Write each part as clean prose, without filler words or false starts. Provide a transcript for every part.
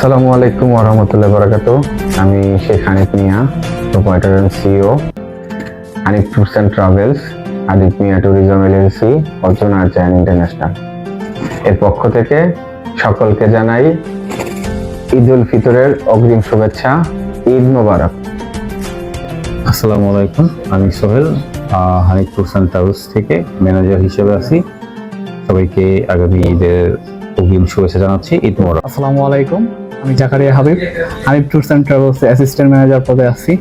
আসসালামু আলাইকুম ওয়া রাহমাতুল্লাহি ওয়া বারাকাতুহু। আমি Sheikh Hanif Mia, proprietor and CEO, Hanif tours and travels, Hanif Mia tourism agency, Arjuna Zayan international এর পক্ষ থেকে সকলকে জানাই ঈদ উল ফিতরের অগ্রিম শুভেচ্ছা। ঈদ মোবারক। আসসালামু আলাইকুম, আমি Sohel, Hanif tours and travels থেকে ম্যানেজার হিসেবে আছি। সবাইকে আগামী ঈদের অগ্রিম শুভেচ্ছা জানাচ্ছি। ঈদ মোবারক। আসসালামু আলাইকুম, আমি Zakaria Habib, Hanif tours and travels assistant manager পদে আছি।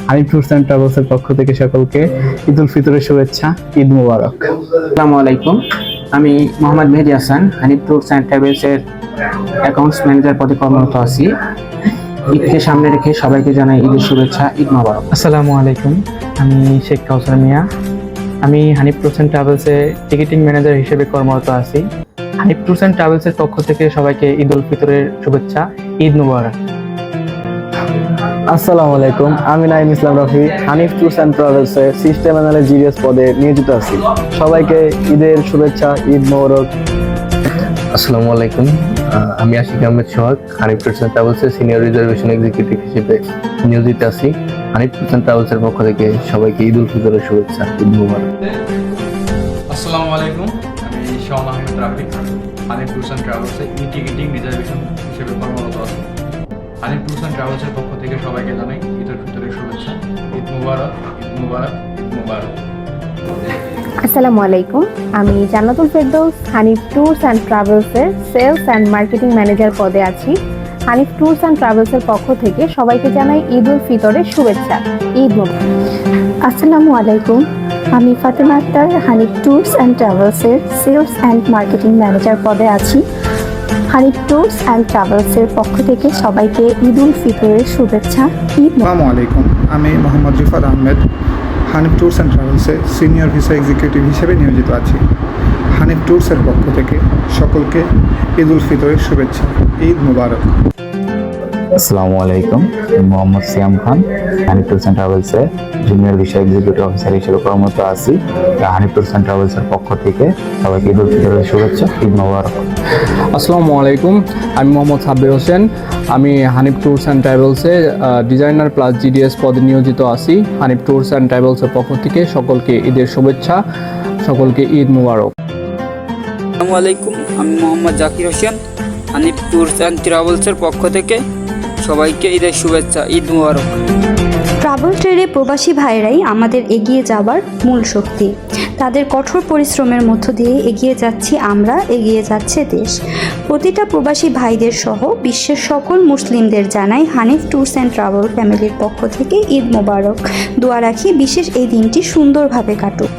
হানিফ ট্যুরস অ্যান্ড ট্রাভেলসের পক্ষ থেকে সকলকে ঈদ উল ফিতরের শুভেচ্ছা, ঈদ মুবারক। আসসালামু আলাইকুম, আমি মোহাম্মদ মেহেদি হাসান, হানিফ ট্যুরস অ্যান্ড ট্রাভেলসের অ্যাকাউন্টস ম্যানেজার পদে কর্মরত আছি। ঈদকে সামনে রেখে সবাইকে জানাই ঈদের শুভেচ্ছা, ঈদ মোবারক। আসসালামু আলাইকুম, আমি শেখ কাউসার মিয়া, আমি হানিফ ট্যুরস অ্যান্ড ট্রাভেলসে টিকিটিং ম্যানেজার হিসেবে কর্মরত আছি। হানিফ ট্যুরস অ্যান্ড ট্রাভেলসের পক্ষ থেকে সবাইকে ঈদ উল ফিতরের শুভেচ্ছা, ঈদ মুবারক। আসসালামু আলাইকুম, আমি নাইম ইসলাম রফি, হানিফ ট্যুরস অ্যান্ড ট্রাভেলসের সিস্টেম অ্যানালিস্ট জিডিএস পদে নিয়োজিত আছি। সবাইকে ঈদের শুভেচ্ছা, ঈদ মোবারক। আসসালামু আলাইকুম, আমি আশিক আহমেদ সোহাগ, হানিফ ট্যুরস অ্যান্ড ট্রাভেলসের সিনিয়র রিজার্ভেশন এক্সিকিউটিভ হিসেবে নিয়োজিত আছি। হানিফ ট্যুরস অ্যান্ড ট্রাভেলসের পক্ষ থেকে সবাইকে ঈদ উল ফিতরের শুভেচ্ছা, ঈদ মুবারক। আসসালামু আলাইকুম, আমি শাওন আহমেদ রাফি, হানিফ ট্যুরস অ্যান্ড ট্রাভেলসে টিকিটিং রিজার্ভেশন হিসেবে কর্মরত আছি। হানিফ ট্যুরস অ্যান্ড ট্রাভেলসের পক্ষ থেকে সবাইকে জানাই ঈদ উল ফিতরের শুভেচ্ছা, ঈদ মুবারক, ঈদ মুবারক, ঈদ মুবারক। আসসালামু আলাইকুম, আমি জান্নাতুল ফেরদৌস, হানিফ ট্যুরস অ্যান্ড ট্রাভেলসের সেলস অ্যান্ড মার্কেটিং ম্যানেজার পদে আছি। হানিফ ট্যুরস অ্যান্ড ট্রাভেলসের পক্ষ থেকে সবাইকে জানাই ঈদ উল ফিতরের শুভেচ্ছা, ঈদ মোবারক। আসসালামু আলাইকুম, আমি ফাতেমা আক্তার, হানিফ ট্যুরস অ্যান্ড ট্রাভেলসের সেলস অ্যান্ড মার্কেটিং ম্যানেজার পদে আছি। হানিফ ট্যুরস অ্যান্ড ট্রাভেলসের পক্ষ থেকে সবাইকে ঈদ উল ফিতরের শুভেচ্ছা, ঈদ। আসসালামু আলাইকুম, আমি মোহাম্মদ রিফাত আহমেদ, হানিফ ট্যুরস অ্যান্ড ট্রাভেলসে সিনিয়র ভিসা এক্সিকিউটিভ হিসেবে নিয়োজিত আছি। হানিফ ট্যুরসের পক্ষ থেকে সকলকে ঈদ উল ফিতরের শুভেচ্ছা, ঈদ মুবারক। আসসালামু আলাইকুম, আমি মোহাম্মদ সিয়াম খান, হানিফ ট্যুরস অ্যান্ড ট্রাভেলসে জুনিয়র ভিসা এক্সিকিউটিভ অফিসার হিসেবে কর্মরত আছি। হানিফ ট্যুরস অ্যান্ড ট্রাভেলসের পক্ষ থেকে সবাইকে ঈদ উল ফিতরের শুভেচ্ছা, ঈদ মোবারক। আসসালামু আলাইকুম, আমি মোহাম্মদ সাব্বির হোসেন, আমি হানিফ ট্যুরস অ্যান্ড ট্রাভেলসে ডিজাইনার প্লাস জিডিএস পদে নিয়োজিত আছি। হানিফ ট্যুরস অ্যান্ড ট্রাভেলসের পক্ষ থেকে সকলকে ঈদের শুভেচ্ছা, সকলকে ঈদ মুবারক। আসসালামু আলাইকুম, আমি মোহাম্মদ জাকির হোসেন, হানিফ ট্যুরস অ্যান্ড ট্রাভেলসের পক্ষ থেকে সবাইকে ঈদের শুভেচ্ছা, ঈদ মুবারক। ট্রাভেল ট্রেডে প্রবাসী ভাইরাই আমাদের এগিয়ে যাবার মূল শক্তি। তাদের কঠোর পরিশ্রমের মধ্য দিয়ে এগিয়ে যাচ্ছি আমরা, এগিয়ে যাচ্ছে দেশ। প্রতিটা প্রবাসী ভাইদের সহ বিশ্বের সকল মুসলিমদের জানাই হানিফ ট্যুরস অ্যান্ড ট্রাভেল ফ্যামিলির পক্ষ থেকে ঈদ মোবারক। দোয়া রাখি বিশেষ এই দিনটি সুন্দরভাবে কাটুক।